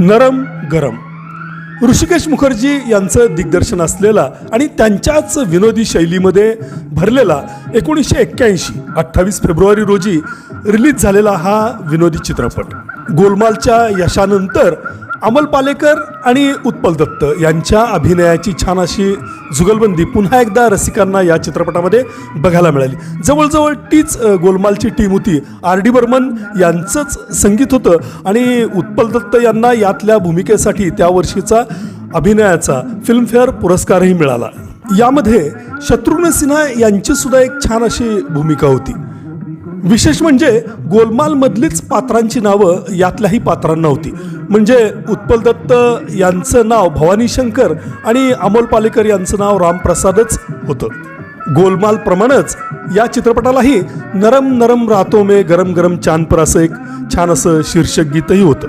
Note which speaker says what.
Speaker 1: नरम गरम ऋषिकेश मुखर्जी यांचं दिग्दर्शन असलेला आणि त्यांच्याच विनोदी शैलीमध्ये भरलेला 1981 28 फेब्रुवारी रोजी रिलीज झालेला हा विनोदी चित्रपट. गोलमालच्या यशानंतर अमल पालेकर आणि उत्पल दत्त यांच्या अभिनयाची छान अशी जुगलबंदी पुन्हा एकदा रसिकांना या चित्रपटामध्ये बघायला मिळाली. जवळजवळ तीच गोलमालची टीम होती. R.D. बर्मन यांचंच संगीत होतं आणि उत्पल दत्त यांना यातल्या भूमिकेसाठी त्या वर्षीचा अभिनयाचा फिल्मफेअर पुरस्कारही मिळाला. यामध्ये शत्रुघ्न सिन्हा यांची सुद्धा एक छान अशी भूमिका होती. विशेष म्हणजे गोलमालमधलीच पात्रांची नावं यातल्याही पात्रांना होती. म्हणजे उत्पल दत्त यांचं नाव भवानी शंकर आणि अमोल पालेकर यांचं नाव रामप्रसादच होतं. गोलमालप्रमाणेच या चित्रपटालाही नरम नरम रातों में गरम गरम चांद पर असं एक छान असं शीर्षक गीतही होतं.